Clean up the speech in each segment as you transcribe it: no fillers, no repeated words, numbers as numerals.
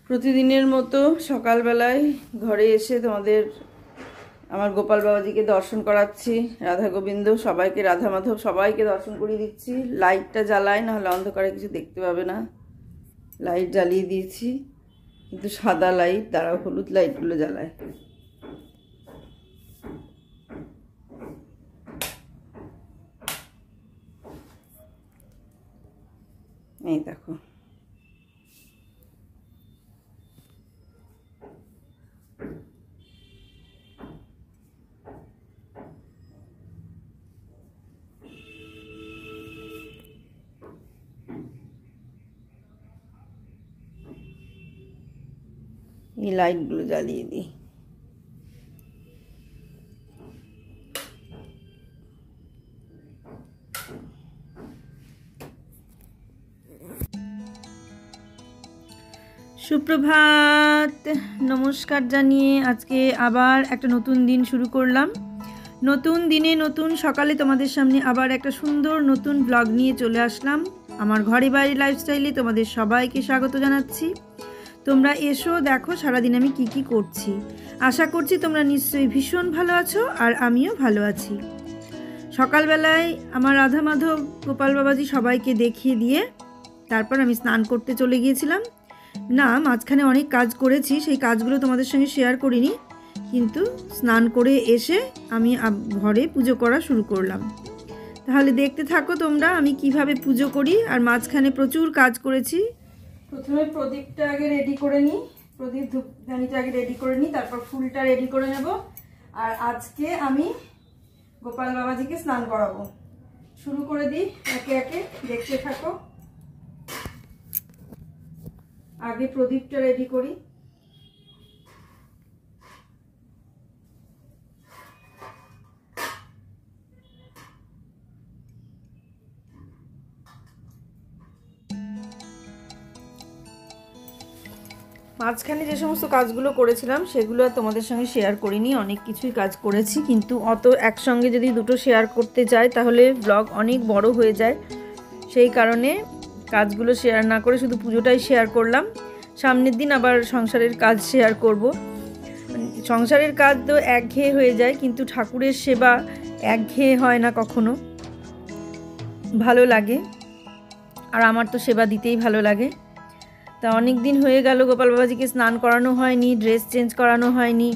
প্রতিদিনের মতো সকালবেলায় ঘরে এসে তোমাদের আমার গোপাল বাবাজিকে দর্শন করাচ্ছি। রাধা গোবিন্দ সবাইকে, রাধা মাধব সবাইকে দর্শন করিয়ে দিচ্ছি। লাইটটা জ্বালাই, নাহলে অন্ধকারে কিছু দেখতে পাবে না। লাইট জ্বালিয়ে দিয়েছি, কিন্তু সাদা লাইট, দাঁড়াও হলুদ লাইটগুলো জ্বালায়। এই দেখো, এই লাইটগুলো জ্বালিয়ে দিই। সুপ্রভাত, নমস্কার জানিয়ে আজকে আবার একটা নতুন দিন শুরু করলাম। নতুন দিনে নতুন সকালে তোমাদের সামনে আবার একটা সুন্দর নতুন ব্লগ নিয়ে চলে আসলাম। আমার ঘরে বাইরে লাইফস্টাইলে তোমাদের সবাইকে স্বাগত জানাচ্ছি। তোমরা এসো, দেখো সারাদিন আমি কি করছি। আশা করছি তোমরা নিশ্চয়ই ভীষণ ভালো আছো, আর আমিও ভালো আছি। সকালবেলায় আমার রাধা মাধব গোপাল বাবাজি সবাইকে দেখিয়ে দিয়ে তারপর আমি স্নান করতে চলে গিয়েছিলাম। না, মাঝখানে অনেক কাজ করেছি, সেই কাজগুলো তোমাদের সঙ্গে শেয়ার করিনি, কিন্তু স্নান করে এসে আমি ঘরে পুজো করা শুরু করলাম। তাহলে দেখতে থাকো তোমরা আমি কিভাবে পুজো করি। আর মাঝখানে প্রচুর কাজ করেছি। প্রথমে প্রদীপটা আগে রেডি করে নিই, প্রদীপ ধূপদানিটা আগে রেডি করে নিই, তারপর ফুলটা রেডি করে নেব। আর আজকে আমি গোপাল বাবাজিকে স্নান করাবো। শুরু করে দিই, একে একে দেখতে থাকো। আগে প্রদীপটা রেডি করি। মাঝখানে যে সমস্ত কাজগুলো করেছিলাম সেগুলো তোমাদের সঙ্গে শেয়ার করিনি। অনেক কিছুই কাজ করেছি, কিন্তু অত একসঙ্গে যদি দুটো শেয়ার করতে যাই তাহলে ব্লগ অনেক বড় হয়ে যায়। সেই কারণে কাজগুলো শেয়ার না করে শুধু পুজোটাই শেয়ার করলাম। সামনের দিন আবার সংসারের কাজ শেয়ার করব। সংসারের কাজ তো একঘেয়ে হয়ে যায়, কিন্তু ঠাকুরের সেবা একঘেয়ে হয় না কখনো, ভালো লাগে। আর আমার তো সেবা দিতেই ভালো লাগে। তা অনেক দিন হয়ে গেল গোপাল বাবাজিকে স্নান করানো হয়নি, ড্রেস চেঞ্জ করানো হয়নি।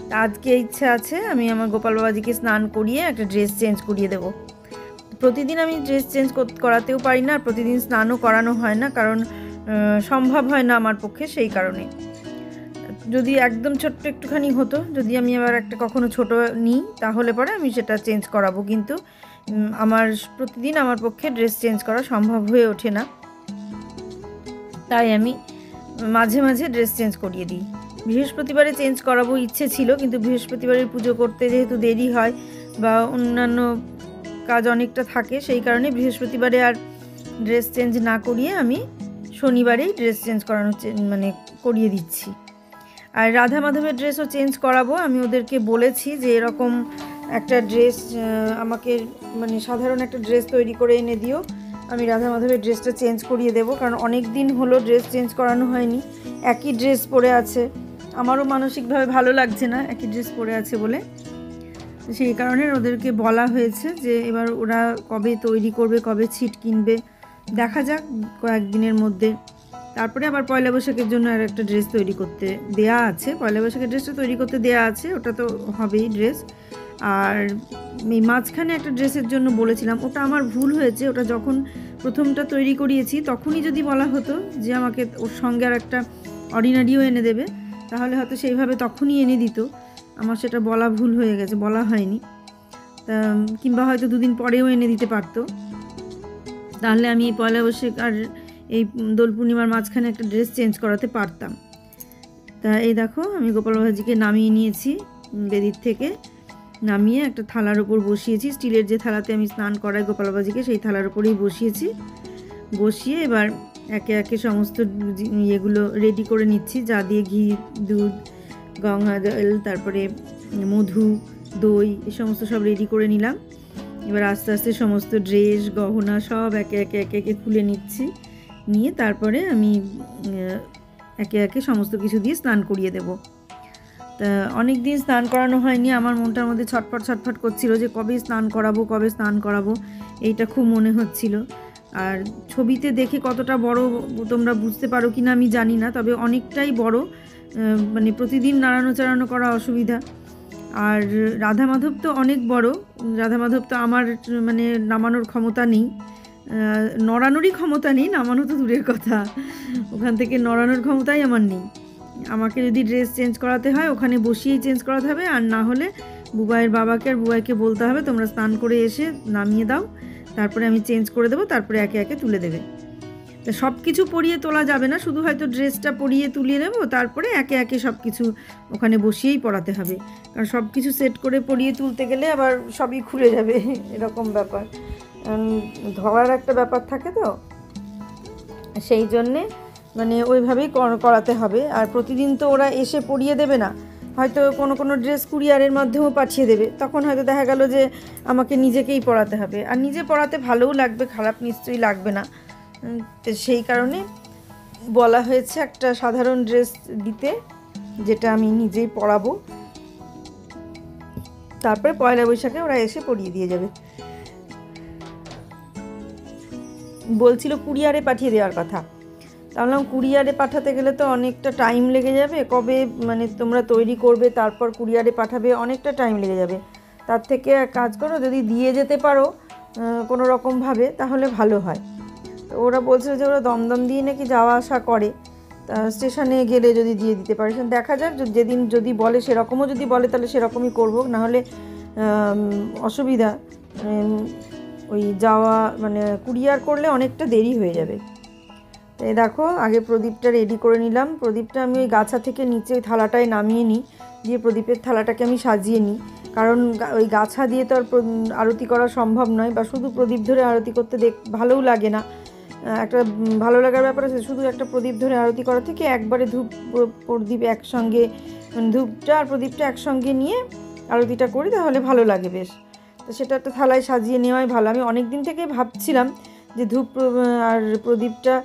তা আজকে ইচ্ছা আছে আমি আমার গোপাল বাবাজিকে স্নান করিয়ে একটা ড্রেস চেঞ্জ করিয়ে দেব। প্রতিদিন আমি ড্রেস চেঞ্জ করাতেও পারি না, আর প্রতিদিন স্নানও করানো হয় না, কারণ সম্ভব হয় না আমার পক্ষে। সেই কারণে যদি একদম ছোট্ট একটুখানি হতো, যদি আমি আবার একটা কখনো ছোট নিই, তাহলে পরে আমি সেটা চেঞ্জ করাবো। কিন্তু আমার প্রতিদিন আমার পক্ষে ড্রেস চেঞ্জ করা সম্ভব হয়ে ওঠে না, তাই আমি মাঝে মাঝে ড্রেস চেঞ্জ করিয়ে দিই। বৃহস্পতিবারে চেঞ্জ করাবো ইচ্ছে ছিল, কিন্তু বৃহস্পতিবারের পুজো করতে যেহেতু দেরি হয় বা অন্যান্য কাজ অনেকটা থাকে, সেই কারণে বৃহস্পতিবারে আর ড্রেস চেঞ্জ না করিয়ে আমি শনিবারেই ড্রেস চেঞ্জ করিয়ে দিচ্ছি। আর রাধা মাধবের ড্রেসও চেঞ্জ করাবো। আমি ওদেরকে বলেছি যে এরকম একটা ড্রেস আমাকে সাধারণ একটা ড্রেস তৈরি করে এনে দিও, আমি রাধা মাধবের ড্রেসটা চেঞ্জ করিয়ে দেবো। কারণ অনেক দিন হলো ড্রেস চেঞ্জ করানো হয়নি, একই ড্রেস পরে আছে। আমারও মানসিকভাবে ভালো লাগছে না একই ড্রেস পরে আছে বলে। সেই কারণে ওদেরকে বলা হয়েছে যে এবার ওরা কবে তৈরি করবে, কবে ছিট কিনবে, দেখা যাক কয়েকদিনের মধ্যে। তারপরে আবার পয়লা বৈশাখের জন্য আর একটা ড্রেস তৈরি করতে দেয়া আছে। পয়লা বৈশাখের ড্রেসটা তৈরি করতে দেয়া আছে, ওটা তো হবেই ড্রেস। আর এই মাঝখানে একটা ড্রেসের জন্য বলেছিলাম, ওটা আমার ভুল হয়েছে। ওটা যখন প্রথমটা তৈরি করিয়েছি তখনই যদি বলা হতো যে আমাকে ওর সঙ্গে আর একটা অর্ডিনারিও এনে দেবে, তাহলে হয়তো সেইভাবে তখনই এনে দিত। আমার সেটা বলা ভুল হয়ে গেছে, বলা হয়নি। তা কিংবা হয়তো দুদিন পরেও এনে দিতে পারতো, তাহলে আমি এই পয়লা বৈশাখ আর এই দোল পূর্ণিমার মাঝখানে একটা ড্রেস চেঞ্জ করাতে পারতাম। তা এই দেখো আমি গোপাল বাবাজিকে নামিয়ে নিয়েছি, বেদির থেকে নামিয়ে একটা থালার ওপর বসিয়েছি। স্টিলের যে থালাতে আমি স্নান করাই গোপাল বাবাজিকে, সেই থালার ওপরেই বসিয়েছি। বসিয়ে এবার একে একে সমস্ত ইয়েগুলো রেডি করে নিচ্ছি, যা দিয়ে ঘি, দুধ, গঙ্গা জল, তারপরে মধু, দই, এই সমস্ত সব রেডি করে নিলাম। এবার আস্তে আস্তে সমস্ত ড্রেস, গহনা সব একে একে খুলে নিচ্ছি। নিয়ে তারপরে আমি একে একে সমস্ত কিছু দিয়ে স্নান করিয়ে দেব। তা অনেক দিন স্নান করানো হয়নি, আমার মনটার মধ্যে ছটফট ছটফট করছিল যে কবে স্নান করাবো এইটা খুব মনে হচ্ছিল। আর ছবিতে দেখে কতটা বড় তোমরা বুঝতে পারো কি না আমি জানি না, তবে অনেকটাই বড়, মানে প্রতিদিন নাড়ানো চাড়ানো করা অসুবিধা। আর রাধা মাধব তো অনেক বড়, রাধা মাধব তো আমার মানে নামানোর ক্ষমতা নেই, নড়ানোরই ক্ষমতা নেই, নামানো তো দূরের কথা, ওখান থেকে নড়ানোর ক্ষমতাই আমার নেই। আমাকে যদি ড্রেস চেঞ্জ করাতে হয় ওখানে বসিয়েই চেঞ্জ করাতে হবে, আর না হলে বুবাইয়ের বাবাকে আর বুবাইকে বলতে হবে তোমরা স্নান করে এসে নামিয়ে দাও, তারপরে আমি চেঞ্জ করে দেবো, তারপরে একে একে তুলে দেবে। তা সব কিছু পরিয়ে তোলা যাবে না, শুধু হয়তো ড্রেসটা পরিয়ে তুলিয়ে নেবো, তারপরে একে একে সব কিছু ওখানে বসিয়েই পরাতে হবে, কারণ সব কিছু সেট করে পরিয়ে তুলতে গেলে আবার সবই খুলে যাবে, এরকম ব্যাপার, ধরার একটা ব্যাপার থাকে, তো সেই জন্যে মানে ওইভাবেই করাতে হবে। আর প্রতিদিন তো ওরা এসে পরিয়ে দেবে না, হয়তো কোনো ড্রেস কুরিয়ারের মাধ্যমেও পাঠিয়ে দেবে, তখন হয়তো দেখা গেল যে আমাকে নিজেকেই পরাতে হবে, আর নিজে পরাতে ভালোও লাগবে, খারাপ নিশ্চয়ই লাগবে না। তো সেই কারণে বলা হয়েছে একটা সাধারণ ড্রেস দিতে, যেটা আমি নিজেই পরাবো, তারপরে পয়লা বৈশাখে ওরা এসে পরিয়ে দিয়ে যাবে। বলছিল কুরিয়ারে পাঠিয়ে দেওয়ার কথা, তাহলে কুরিয়ারে পাঠাতে গেলে তো অনেকটা টাইম লেগে যাবে, কবে মানে তোমরা তৈরি করবে তারপর কুরিয়ারে পাঠাবে, অনেকটা টাইম লেগে যাবে। তার থেকে এক কাজ করো, যদি দিয়ে যেতে পারো কোনো রকমভাবে তাহলে ভালো হয়। তো ওরা বলছিল যে ওরা দমদম দিয়ে নাকি যাওয়া আসা করে, তা স্টেশনে গেলে যদি দিয়ে দিতে পারে, দেখা যাক, যেদিন যদি বলে সেরকমও যদি বলে তাহলে সেরকমই করবো, নাহলে অসুবিধা, ওই যাওয়া মানে কুরিয়ার করলে অনেকটা দেরি হয়ে যাবে। তাই দেখো আগে প্রদীপটা রেডি করে নিলাম, প্রদীপটা আমি ওই গাছা থেকে নিচে ওই থালাটায় নামিয়ে নিই, দিয়ে প্রদীপের থালাটাকে আমি সাজিয়ে নিই, কারণ ওই গাছা দিয়ে তো আর আরতি করা সম্ভব নয়, বা শুধু প্রদীপ ধরে আরতি করতে ভালোও লাগে না, একটা ভালো লাগার ব্যাপার আছে, শুধু একটা প্রদীপ ধরে আরতি করা থেকে একবারে ধূপ প্রদীপ একসঙ্গে, মানে ধূপটা আর প্রদীপটা একসঙ্গে নিয়ে আরতিটা করি, তাহলে ভালো লাগে বেশ। তো সেটা একটা থালায় সাজিয়ে নেওয়াই ভালো। আমি অনেক দিন থেকে ভাবছিলাম যে ধূপ আর প্রদীপটা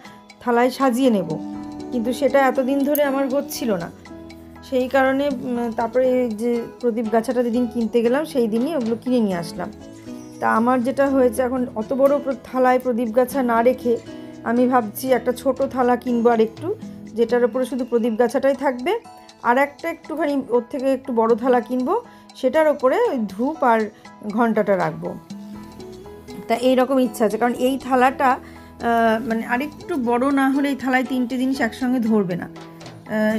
থালায় সাজিয়ে নেব, কিন্তু সেটা এতদিন ধরে আমার হচ্ছিল না, সেই কারণে তারপরে যে প্রদীপ গাছাটা যেদিন কিনতে গেলাম সেই দিনই ওগুলো কিনে নিয়ে আসলাম। তা আমার যেটা হয়েছে, এখন অত বড় থালায় প্রদীপ গাছা না রেখে আমি ভাবছি একটা ছোট থালা কিনবো, আর একটু, যেটার উপরে শুধু প্রদীপ গাছাটাই থাকবে, আর একটা একটুখানি ওর থেকে একটু বড় থালা কিনবো, সেটার ওপরে ওই ধূপ আর ঘণ্টাটা রাখবো। তা এইরকম ইচ্ছা আছে, কারণ এই থালাটা মানে আরেকটু বড় না হলে এই থালায় 3টে জিনিস একসঙ্গে ধরবে না,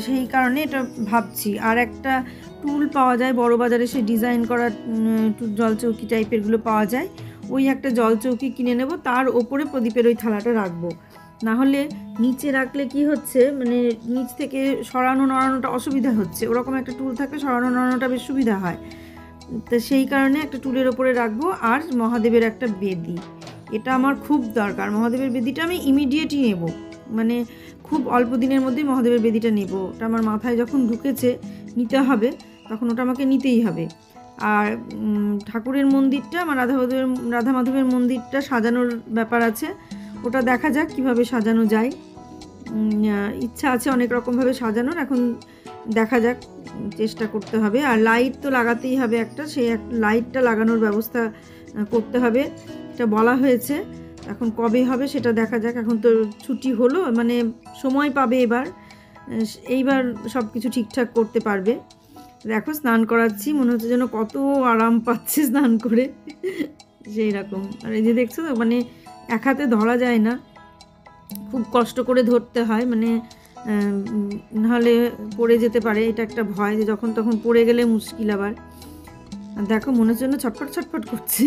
সেই কারণে এটা ভাবছি। আর একটা টুল পাওয়া যায় বড় বাজারে, সেই ডিজাইন করা জলচৌকি টাইপেরগুলো পাওয়া যায়, ওই একটা জলচৌকি কিনে নেব, তার ওপরে প্রদীপের ওই থালাটা রাখবো। না হলে নিচে রাখলে কি হচ্ছে, মানে নিচ থেকে সরানো নড়ানোটা অসুবিধা হচ্ছে, ওরকম একটা টুল থাকলে সরানো নড়ানোটা বেশ সুবিধা হয়। তো সেই কারণে একটা টুলের ওপরে রাখবো। আর মহাদেবের একটা বেদি, এটা আমার খুব দরকার, মহাদেবের বেদিটা আমি ইমিডিয়েটই নেব, মানে খুব অল্প দিনের মধ্যেই মহাদেবের বেদিটা নেব, ওটা আমার মাথায় যখন ঢুকেছে নিতে হবে, তখন ওটা আমাকে নিতেই হবে। আর ঠাকুরের মন্দিরটা, আমার রাধা মাধবের মন্দিরটা সাজানোর ব্যাপার আছে, ওটা দেখা যাক কিভাবে সাজানো যায়, ইচ্ছা আছে অনেক রকমভাবে সাজানোর, এখন দেখা যাক, চেষ্টা করতে হবে। আর লাইট তো লাগাতেই হবে একটা, সেই লাইটটা লাগানোর ব্যবস্থা করতে হবে, এটা বলা হয়েছে, এখন কবে হবে সেটা দেখা যাক। এখন তো ছুটি হলো, মানে সময় পাবে এইবার সব কিছু ঠিকঠাক করতে পারবে। দেখো স্নান করাচ্ছি, মনে হচ্ছে যেন কত আরাম পাচ্ছে স্নান করে, সেই রকম। আর এই যে দেখছো তো, মানে এক হাতে ধরা যায় না, খুব কষ্ট করে ধরতে হয়, মানে নাহলে পড়ে যেতে পারে, এটা একটা ভয় যে যখন তখন পড়ে গেলে মুশকিল আবার। দেখো মনে হচ্ছে না ছটফট ছটফট করছে,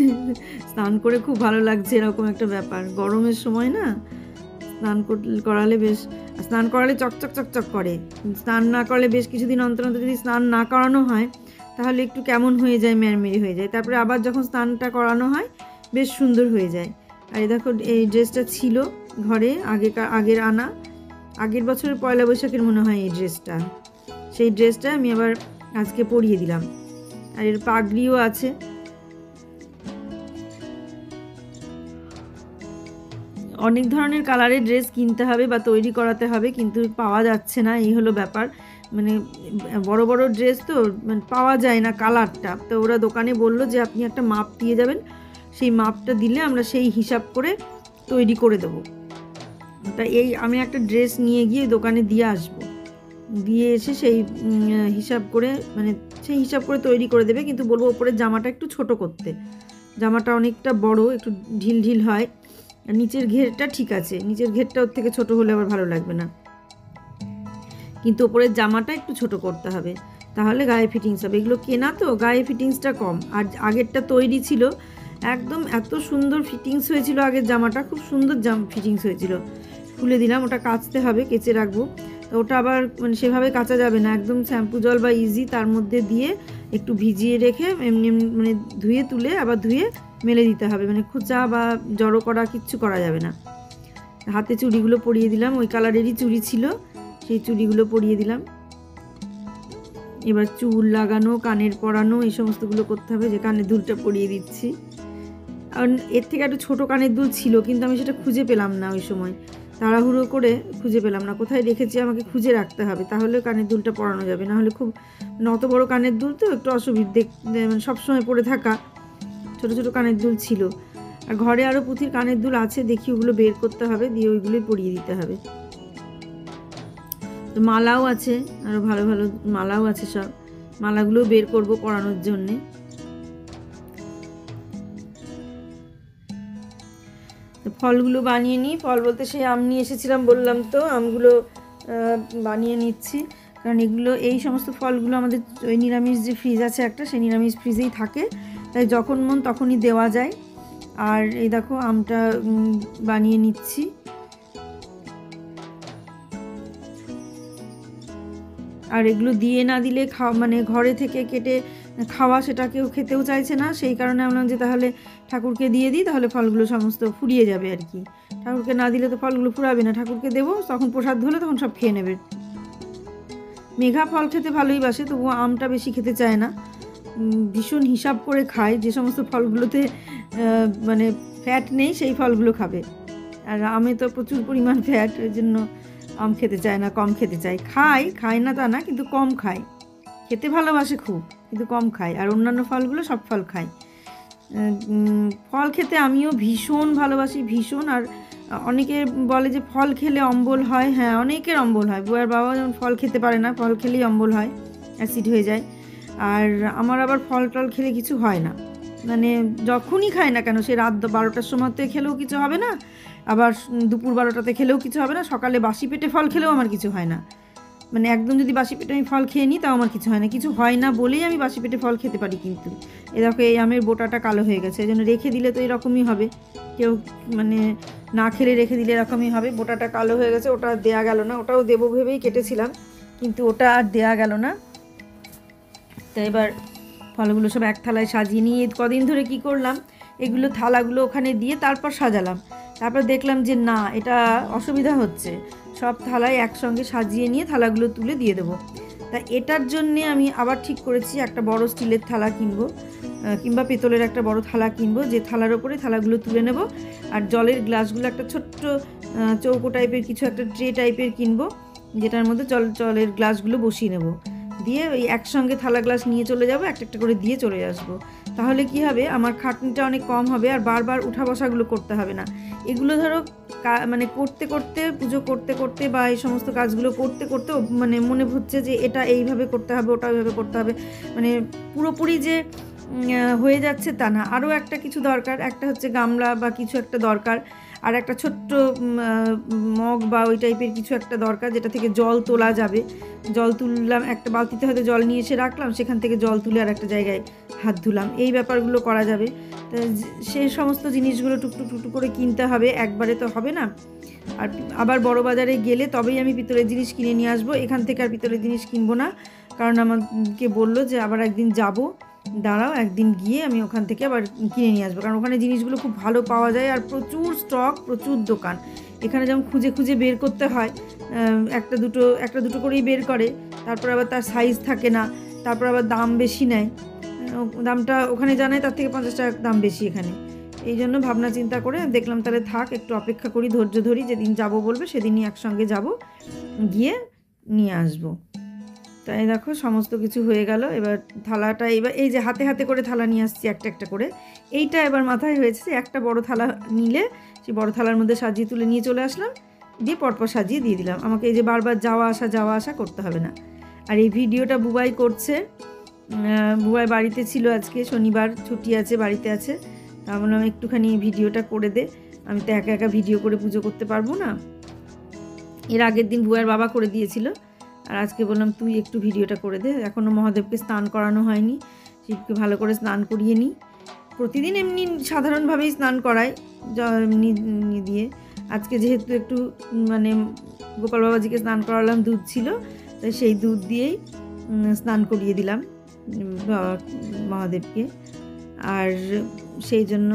স্নান করে খুব ভালো লাগছে, এরকম একটা ব্যাপার। গরমের সময় না স্নান করালে বেশ, স্নান করালে চকচক চকচক করে, স্নান না করলে বেশ কিছুদিন অন্তর অন্তর যদি স্নান না করানো হয় তাহলে একটু কেমন হয়ে যায়, ম্যারমেরি হয়ে যায়, তারপরে আবার যখন স্নানটা করানো হয় বেশ সুন্দর হয়ে যায়। আর এই দেখো এই ড্রেসটা ছিল ঘরে আগের আনা, আগের বছরের পয়লা বৈশাখের মনে হয় এই ড্রেসটা, সেই ড্রেসটা আমি আবার আজকে পরিয়ে দিলাম। আর এর পাগড়িও আছে, অনেক ধরনের কালারের ড্রেস কিনতে হবে বা তৈরি করাতে হবে, কিন্তু পাওয়া যাচ্ছে না, এই হলো ব্যাপার। মানে বড় বড় ড্রেস তো মানে পাওয়া যায় না কালারটা। তো ওরা দোকানে বললো যে আপনি একটা মাপ দিয়ে যাবেন, সেই মাপটা দিলে আমরা সেই হিসাব করে তৈরি করে দেবো। তা আমি একটা ড্রেস নিয়ে গিয়ে দোকানে দিয়ে আসবো, দিয়ে এসে সেই হিসাব করে মানে সেই হিসাব করে তৈরি করে দেবে। কিন্তু বলবো ওপরের জামাটা একটু ছোট করতে, জামাটা অনেকটা বড়, একটু ঢিল ঢিল হয়। আর নিচের ঘেরটা ঠিক আছে, নিচের ঘেরটা ওর থেকে ছোট হলে আবার ভালো লাগবে না, কিন্তু ওপরের জামাটা একটু ছোট করতে হবে, তাহলে গায়ে ফিটিংস হবে। এগুলো কেনা তো, গায়ে ফিটিংসটা কম। আর আগেরটা তৈরি ছিল, একদম এত সুন্দর ফিটিংস হয়েছিল আগের জামাটা, খুব সুন্দর ফিটিংস হয়েছিল। খুলে দিলাম, ওটা কাচতে হবে, কেচে রাখবো। তো ওটা আবার মানে সেভাবে কাচা যাবে না, একদম শ্যাম্পু জল বা ইজি তার মধ্যে দিয়ে একটু ভিজিয়ে রেখে এমনি মানে ধুয়ে তুলে আবার ধুয়ে মেলে দিতে হবে, মানে খোঁচা বা জড়ো করা কিচ্ছু করা যাবে না। হাতে চুড়িগুলো পরিয়ে দিলাম, ওই কালারেরই চুড়ি ছিল, সেই চুড়িগুলো পরিয়ে দিলাম। এবার চুল লাগানো, কানের পরানো, এই সমস্তগুলো করতে হবে। যে কানের দুলটা পরিয়ে দিচ্ছি, আর এর থেকে একটু ছোটো কানের দুল ছিল, কিন্তু আমি সেটা খুঁজে পেলাম না, ওই সময় তাড়াহুড়ো করে খুঁজে পেলাম না, কোথায় রেখেছি আমাকে খুঁজে রাখতে হবে, তাহলে কানের দুলটা পরানো যাবে। না হলে খুব অত বড় কানের দুল তো একটু অসুবিধা, মানে সবসময় পরে থাকা, ছোটো ছোটো কানের দুল ছিল। আর ঘরে আরও পুঁথির কানের দুল আছে, দেখি ওগুলো বের করতে হবে, দিয়ে ওইগুলোই পরিয়ে দিতে হবে। তো মালাও আছে, আরও ভালো ভালো মালাও আছে, সব মালাগুলোও বের করব পরানোর জন্যে। তো ফলগুলো বানিয়ে নিই, ফল বলতে সেই আম নিয়ে এসেছিলাম বললাম তো, আমগুলো বানিয়ে নিচ্ছি। কারণ এগুলো এই সমস্ত ফলগুলো আমাদের ওই নিরামিষ যে ফ্রিজ আছে একটা, সেই নিরামিষ ফ্রিজেই থাকে, তাই যখন মন তখনই দেওয়া যায়। আর এই দেখো আমটা বানিয়ে নিচ্ছি। আর এগুলো দিয়ে না দিলে মানে ঘরে থেকে কেটে খাওয়া, সেটা কেউ খেতেও চাইছে না, সেই কারণে আমরা যে তাহলে ঠাকুরকে দিয়ে দিই, তাহলে ফলগুলো সমস্ত ফুরিয়ে যাবে আর কি। ঠাকুরকে না দিলে তো ফলগুলো ফুরাবে না, ঠাকুরকে দেবো, তখন প্রসাদ হলে তখন সব খেয়ে নেবে। মেঘা ফল খেতে ভালোই বাসে, তবুও আমটা বেশি খেতে চায় না, ভীষণ হিসাব করে খায়। যে সমস্ত ফলগুলোতে মানে ফ্যাট নেই সেই ফলগুলো খাবে, আর আমে তো প্রচুর পরিমাণ ফ্যাট, ওই জন্য আম খেতে চায় না, কম খেতে চায়। খায় না তা না, কিন্তু কম খায়, খেতে ভালোবাসে খুব, কিন্তু কম খায়। আর অন্যান্য ফলগুলো সব ফল খায়। ফল খেতে আমিও ভীষণ ভালোবাসি, ভীষণ। আর অনেকে বলে যে ফল খেলে অম্বল হয়, হ্যাঁ অনেকের অম্বল হয়। বউয়ের বাবা যেমন ফল খেতে পারে না, ফল খেলেই অম্বল হয়, অ্যাসিড হয়ে যায়। আর আমার আবার ফল টল খেলে কিছু হয় না, মানে যখনই খায় না কেন, সে রাত 12টার সময়তে খেলেও কিছু হবে না, আবার দুপুর 12টাতে খেলেও কিছু হবে না, সকালে বাসি পেটে ফল খেলেও আমার কিছু হয় না। মানে একদম যদি বাসি পেটে আমি ফল খেয়ে নিই তাও আমার কিছু হয় না, কিছু হয় না বলেই আমি বাসি পেটে ফল খেতে পারি। কিন্তু এ দেখো এই আমের বোটাটা কালো হয়ে গেছে, এই জন্য রেখে দিলে তো এরকমই হবে, কেউ মানে না খেলে রেখে দিলে এরকমই হবে। বোটাটা কালো হয়ে গেছে, ওটা দেয়া গেল না, ওটাও দেবো ভেবেই কেটেছিলাম, কিন্তু ওটা আর দেয়া গেল না। তো এবার ফলগুলো সব এক থালায় সাজিয়ে নিয়ে কদিন ধরে কি করলাম, এগুলো থালাগুলো ওখানে দিয়ে তারপর সাজালাম। তারপর দেখলাম যে না, এটা অসুবিধা হচ্ছে, সব থালায় একসঙ্গে সাজিয়ে নিয়ে থালাগুলো তুলে দিয়ে দেবো। তা এটার জন্যে আমি আবার ঠিক করেছি একটা বড় স্টিলের থালা কিনবো, কিংবা পেতলের একটা বড় থালা কিনবো, যে থালার ওপরে থালাগুলো তুলে নেব। আর জলের গ্লাসগুলো একটা ছোট্ট চৌকো টাইপের কিছু একটা ট্রে টাইপের কিনবো, যেটার মধ্যে জলের গ্লাসগুলো বসিয়ে নেব, দিয়ে ওই একসঙ্গে থালা গ্লাস নিয়ে চলে যাব, একটা একটা করে দিয়ে চলে আসবো। তাহলে কি হবে, আমার খাটনিটা অনেক কম হবে, আর বারবার উঠা বসাগুলো করতে হবে না। এগুলো ধরো মানে করতে করতে, পুজো করতে করতে বা এই সমস্ত কাজগুলো করতে করতে মানে মনে হচ্ছে যে এটা এইভাবে করতে হবে, ওটা ওইভাবে করতে হবে, মানে পুরোপুরি যে হয়ে যাচ্ছে তা না। আরও একটা কিছু দরকার, একটা হচ্ছে গামলা বা কিছু একটা দরকার, আর একটা ছোট্ট মগ বা ওই টাইপের কিছু একটা দরকার, যেটা থেকে জল তোলা যাবে। জল তুললাম, একটা বালতিতে হয়তো জল নিয়ে এসে রাখলাম, সেখান থেকে জল তুলে আর একটা জায়গায় হাত ধুলাম, এই ব্যাপারগুলো করা যাবে। তো সেই সমস্ত জিনিসগুলো টুকটুক টুকটুক করে কিনতে হবে, একবারে তো হবে না। আর আবার বড় বাজারে গেলে তবেই আমি পিতলের জিনিস কিনে নিয়ে আসবো, এখান থেকে আর পিতলের জিনিস কিনবো না, কারণ আমাকে বললো যে আবার একদিন যাবো, দাঁড়াও একদিন গিয়ে আমি ওখান থেকে আবার কিনে নিয়ে আসবো, কারণ ওখানে জিনিসগুলো খুব ভালো পাওয়া যায়, আর প্রচুর স্টক, প্রচুর দোকান। এখানে যেমন খুঁজে খুঁজে বের করতে হয়, একটা দুটো করেই বের করে, তারপর আবার তার সাইজ থাকে না, তারপর আবার দাম বেশি নেয়, দামটা ওখানে জানায় তার থেকে 50 টাকা দাম বেশি এখানে। এই জন্য ভাবনা চিন্তা করে দেখলাম তাহলে থাক, একটু অপেক্ষা করি, ধৈর্য ধরি, যেদিন যাব বলবে সেদিনই একসঙ্গে যাব, গিয়ে নিয়ে আসবো। তাই দেখো সমস্ত কিছু হয়ে গেল। এবার থালাটা, এবার এই যে হাতে হাতে করে থালা নিয়ে আসছি একটা একটা করে, এইটা এবার মাথায় হয়েছে যে একটা বড় থালা নিলে সেই বড় থালার মধ্যে সাজিয়ে তুলে নিয়ে চলে আসলাম, দিয়ে পরপর সাজিয়ে দিয়ে দিলাম। আমাকে এই যে বারবার যাওয়া আসা করতে হবে না। আর এই ভিডিওটা বুবাই করছে, বুবাই বাড়িতে ছিল, আজকে শনিবার ছুটি আছে, বাড়িতে আছে। তা বললাম একটুখানি ভিডিওটা করে দে, আমি তো একা একা ভিডিও করে পুজো করতে পারবো না। এর আগের দিন বুবাইয়ের বাবা করে দিয়েছিল, আর আজকে বললাম তুই একটু ভিডিওটা করে দে। এখনও মহাদেবকে স্নান করানো হয়নি, শিবকে ভালো করে স্নান করিয়ে নিই। প্রতিদিন এমনি সাধারণভাবেই স্নান করায় এমনি দিয়ে। আজকে যেহেতু একটু মানে গোপাল বাবাজিকে স্নান করালাম, দুধ ছিল, তাই সেই দুধ দিয়েই স্নান করিয়ে দিলাম মহাদেবকে। আর সেই জন্য,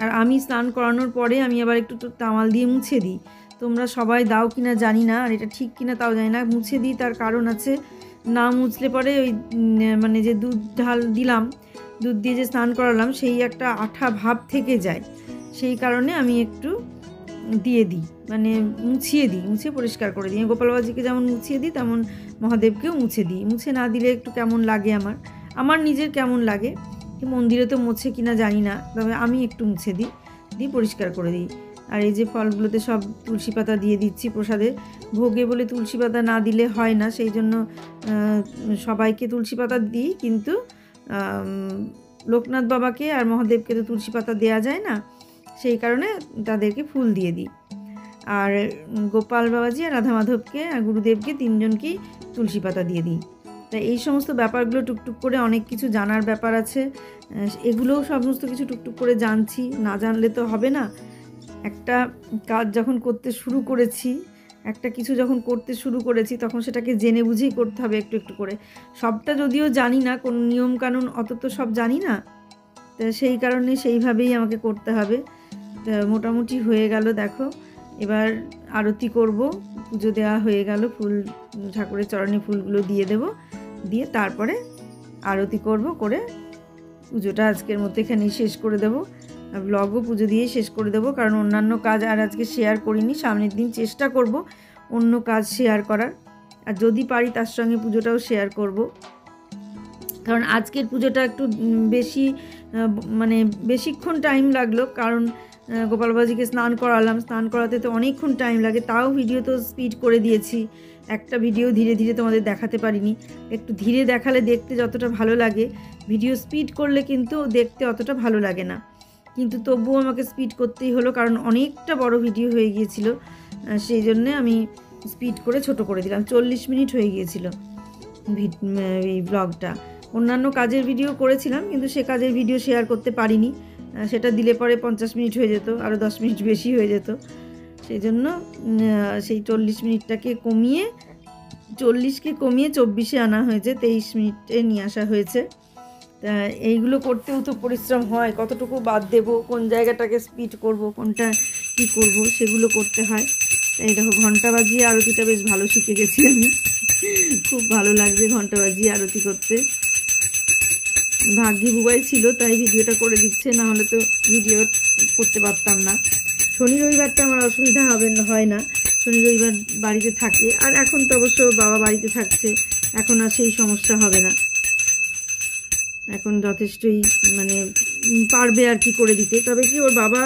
আর আমি স্নান করানোর পরে আমি আবার একটু তামাল দিয়ে মুছে দিই। তোমরা সবাই দাও কিনা জানি না, আর এটা ঠিক কিনা তাও জানি না, মুছে দিই। তার কারণ আছে, না মুছলে পরে ওই মানে যে দুধ ঢাল দিলাম, দুধ দিয়ে যে স্নান করালাম, সেই একটা আঠা ভাব থেকে যায়। সেই কারণে আমি একটু দিয়ে দিই, মানে মুছিয়ে দিই, মুছে পরিষ্কার করে দিই। গোপাল বাবাজিকে যেমন মুছিয়ে দিই তেমন মহাদেবকেও মুছে দিই। মুছে না দিলে একটু কেমন লাগে, আমার নিজের কেমন লাগে। মন্দিরে তো মোছে কিনা জানি না, তবে আমি একটু মুছে দিই পরিষ্কার করে দিই। আর এই যে ফলগুলোতে সব তুলসী পাতা দিয়ে দিচ্ছি প্রসাদে। ভোগে বলে তুলসী পাতা না দিলে হয় না, সেই জন্য সবাইকে তুলসী পাতা দিই, কিন্তু লোকনাথ বাবাকে আর মহাদেবকে তো তুলসী পাতা দেওয়া যায় না, সেই কারণে তাদেরকে ফুল দিয়ে দিই। আর গোপাল বাবাজি আর রাধা মাধবকে আর গুরুদেবকে তিনজনকেই তুলসী পাতা দিয়ে দিই। তাই এই সমস্ত ব্যাপারগুলো টুকটুক করে অনেক কিছু জানার ব্যাপার আছে, এগুলোও সমস্ত কিছু টুকটুক করে জানছি, না জানলে তো হবে না। একটা কাজ যখন করতে শুরু করেছি, একটা কিছু যখন করতে শুরু করেছি, তখন সেটাকে জেনে বুঝেই করতে হবে একটু একটু করে। সবটা যদিও জানি না, কোন নিয়মকানুন অত তো সব জানি না, তা সেই কারণে সেইভাবেই আমাকে করতে হবে। তা মোটামুটি হয়ে গেল, দেখো এবার আরতি করব। পুজো দেওয়া হয়ে গেল, ফুল ঠাকুরের চরণে ফুলগুলো দিয়ে দেব, দিয়ে তারপরে আরতি করব, করে পুজোটা আজকের মতো এখানেই শেষ করে দেব। ব্লগও পুজো দিয়ে শেষ করে দেবো, কারণ অন্যান্য কাজ আর আজকে শেয়ার করিনি। সামনের দিন চেষ্টা করব অন্য কাজ শেয়ার করার, আর যদি পারি তার সঙ্গে পুজোটাও শেয়ার করব। কারণ আজকের পুজোটা একটু বেশি মানে বেশিক্ষণ টাইম লাগলো, কারণ গোপাল বাবাজিকে স্নান করালাম, স্নান করাতে তো অনেকক্ষণ টাইম লাগে। তাও ভিডিও তো স্পিড করে দিয়েছি, একটা ভিডিও ধীরে ধীরে তোমাদের দেখাতে পারিনি। একটু ধীরে দেখালে দেখতে যতটা ভালো লাগে, ভিডিও স্পিড করলে কিন্তু দেখতে অতটা ভালো লাগে না। কিন্তু তবুও আমাকে স্পিড করতেই হলো, কারণ অনেকটা বড় ভিডিও হয়ে গিয়েছিল, সেই জন্যে আমি স্পিড করে ছোট করে দিলাম। 40 মিনিট হয়ে গিয়েছিল এই ব্লগটা। অন্যান্য কাজের ভিডিও করেছিলাম, কিন্তু সে কাজের ভিডিও শেয়ার করতে পারিনি, সেটা দিলে পরে 50 মিনিট হয়ে যেত, আরও 10 মিনিট বেশি হয়ে যেত। সেই জন্য সেই 40 মিনিটটাকে কমিয়ে 40কে কমিয়ে 24-এ আনা হয়েছে, 23 মিনিটে নিয়ে আসা হয়েছে। তা এইগুলো করতেও তো পরিশ্রম হয়, কতটুকু বাদ দেব, কোন জায়গাটাকে স্পিড করব, কোনটা কী করব, সেগুলো করতে হয়। তাই দেখো ঘন্টা বাজিয়ে আরতিটা বেশ ভালো শিখে গেছি আমি, খুব ভালো লাগছে ঘন্টা বাজিয়ে আরতি করতে। ভাগ্যি বুবাই ছিল তাই ভিডিওটা করে দিচ্ছে, না হলে তো ভিডিও করতে পারতাম না। শনি রবিবারটা আমার অসুবিধা হয় না, শনি রবিবার বাড়িতে থাকে, আর এখন তো অবশ্য বাবা বাড়িতে থাকছে, এখন আর সেই সমস্যা হবে না, এখন যথেষ্টই মানে পারবে আর কি করে দিতে। তবে কি ওর বাবা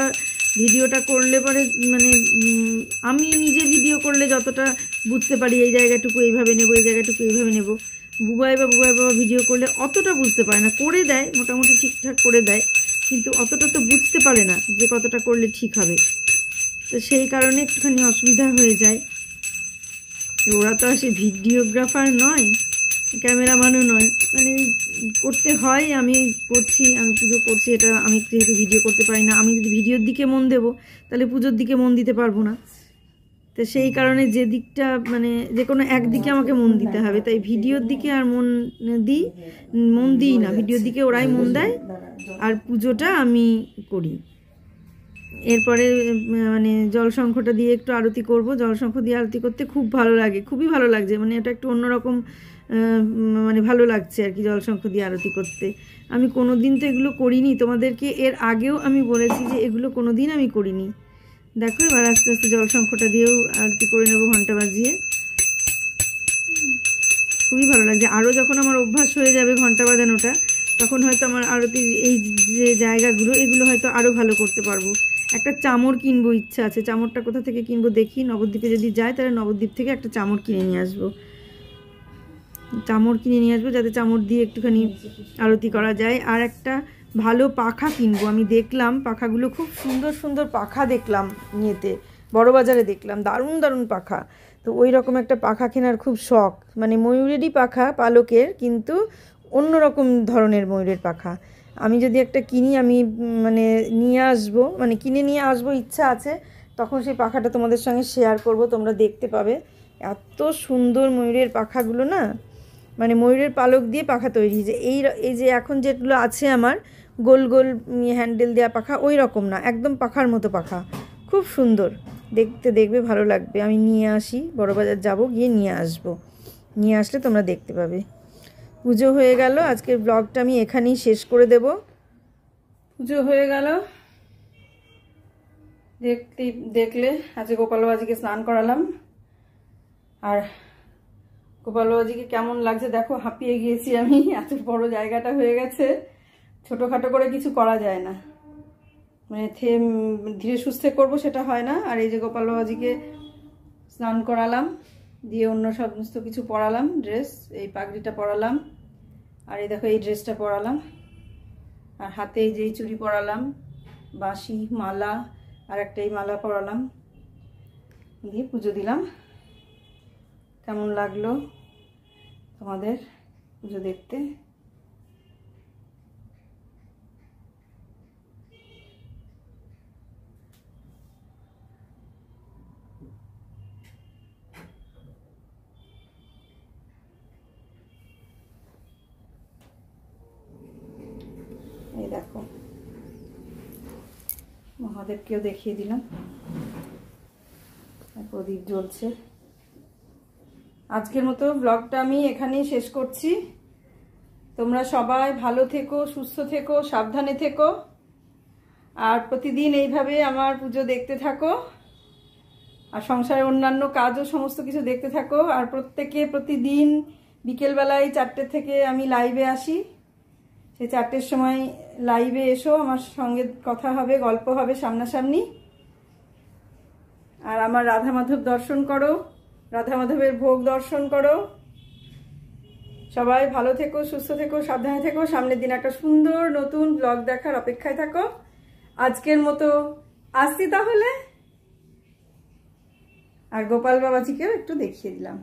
ভিডিওটা করলে পরে মানে আমি নিজে ভিডিও করলে যতটা বুঝতে পারি, এই জায়গাটুকু এইভাবে নেব, এই জায়গাটুকু এইভাবে নেব, বুবাই বাবা ভিডিও করলে অতটা বুঝতে পারে না। করে দেয়, মোটামুটি ঠিকঠাক করে দেয়, কিন্তু অতটা তো বুঝতে পারে না যে কতটা করলে ঠিক হবে। তো সেই কারণে একটুখানি অসুবিধা হয়ে যায়। ওরা তো আসে ভিডিওগ্রাফার নয়, ক্যামেরাম্যানও নয়, মানে করতে হয়। আমি করছি, আমি পুজো করছি, এটা আমি যেহেতু ভিডিও করতে পারি না, আমি যদি ভিডিওর দিকে মন দেব তাহলে পুজোর দিকে মন দিতে পারবো না। তো সেই কারণে যে দিকটা মানে যে কোনো একদিকে আমাকে মন দিতে হবে, তাই ভিডিওর দিকে আর মন দিই না, ভিডিওর দিকে ওরাই মন দেয়, আর পুজোটা আমি করি। এরপরে মানে জলশঙ্খটা দিয়ে একটু আরতি করব। জলশঙ্খ দিয়ে আরতি করতে খুব ভালো লাগে, খুবই ভালো লাগছে, মানে এটা একটু অন্যরকম মানে ভালো লাগছে আর কি জলশঙ্খ দিয়ে আরতি করতে। আমি কোনো দিন তো এগুলো করিনি, তোমাদেরকে এর আগেও আমি বলেছি যে এগুলো কোনো দিন আমি করিনি। দেখো এবার আস্তে আস্তে জলশঙ্খটা দিয়েও আরতি করে নেবো ঘন্টা বাজিয়ে। খুবই ভালো লাগছে। আরও যখন আমার অভ্যাস হয়ে যাবে ঘন্টা বাজানোটা, তখন হয়তো আমার আরতির এই যে জায়গাগুলো এগুলো হয়তো আরও ভালো করতে পারবো। একটা চামর কিনবো ইচ্ছা আছে। চামরটা কোথা থেকে কিনবো দেখি, নবদ্বীপে যদি যাই তাহলে নবদ্বীপ থেকে একটা চামর কিনে নিয়ে আসবো। চামর কিনে নিয়ে আসবো যাতে চামর দিয়ে একটুখানি আরতি করা যায়। আর একটা ভালো পাখা কিনবো। আমি দেখলাম পাখাগুলো, খুব সুন্দর সুন্দর পাখা দেখলাম ইয়েতে, বড়বাজারে দেখলাম, দারুণ দারুণ পাখা। তো ওই রকম একটা পাখা কেনার খুব শখ, মানে ময়ূরেরই পাখা, পালকের, কিন্তু অন্য রকম ধরনের ময়ূরের পাখা। আমি যদি একটা কিনি, আমি মানে নিয়ে আসবো, মানে কিনে নিয়ে আসবো ইচ্ছা আছে। তখন সেই পাখাটা তোমাদের সঙ্গে শেয়ার করব, তোমরা দেখতে পাবে। এত সুন্দর ময়ূরের পাখাগুলো না, মানে ময়ূরের পালক দিয়ে পাখা তৈরি হয়েছে। এই যে এখন যেগুলো আছে আমার গোল গোল হ্যান্ডেল দেওয়া পাখা, ওই রকম না, একদম পাখার মতো পাখা, খুব সুন্দর দেখতে, দেখবে ভালো লাগবে। আমি নিয়ে আসি, বড়বাজার যাব, গিয়ে নিয়ে আসবো। নিয়ে আসলে তোমরা দেখতে পাবে। পুজো হয়ে গেল, আজকের ব্লগটা আমি এখানেই শেষ করে দেব। পুজো হয়ে গেল, দেখলে আজকে গোপাল বাবাজিকে স্নান করালাম। আর গোপাল বাবাজিকে কেমন লাগছে দেখো, হাঁপিয়ে গিয়েছি আমি, এত বড় জায়গাটা হয়ে গেছে, ছোটোখাটো করে কিছু করা যায় না, মানে ধীরে সুস্থে করবো সেটা হয় না। আর এই যে গোপাল বাবাজিকে স্নান করালাম, দিয়ে অন্য সমস্ত কিছু পরালাম, ড্রেস, এই পাগড়িটা পরালাম, আর এই দেখো এই ড্রেসটা পরালাম, আর হাতে এই যেই চুড়ি পরালাম, বাঁশি, মালা, আর একটা এই মালা পরালাম, দিয়ে পুজো দিলাম। কেমন লাগলো তোমাদের পুজো দেখতে? এই দেখো মহাদেবকেও দেখিয়ে দিলাম, প্রদীপ জ্বলছে। আজকের মতো ব্লগটা আমি এখানেই শেষ করছি। তোমরা সবাই ভালো থেকো, সুস্থ থেকো, সাবধানে থেকো, আর প্রতিদিন এইভাবে আমার পুজো দেখতে থাকো, আর সংসারের অন্যান্য কাজও সমস্ত কিছু দেখতে থাকো। আর প্রত্যেকে প্রতিদিন বিকেলবেলায় 4টে থেকে আমি লাইভে আসি, সেই 4টের সময় লাইভে এসো, আমার সঙ্গে কথা হবে, গল্প হবে সামনাসামনি। আর আমার রাধা মাধব দর্শন করো, রাধা মাধবের ভোগ দর্শন করো। সবাই ভালো থেকো, সুস্থ থেকো, সাবধানে থেকো। সামনের দিন একটা সুন্দর নতুন ব্লগ দেখার অপেক্ষায় থাকো। আজকের মতো আসছি তাহলে, আর গোপাল বাবাজিকেও একটু দেখিয়ে দিলাম।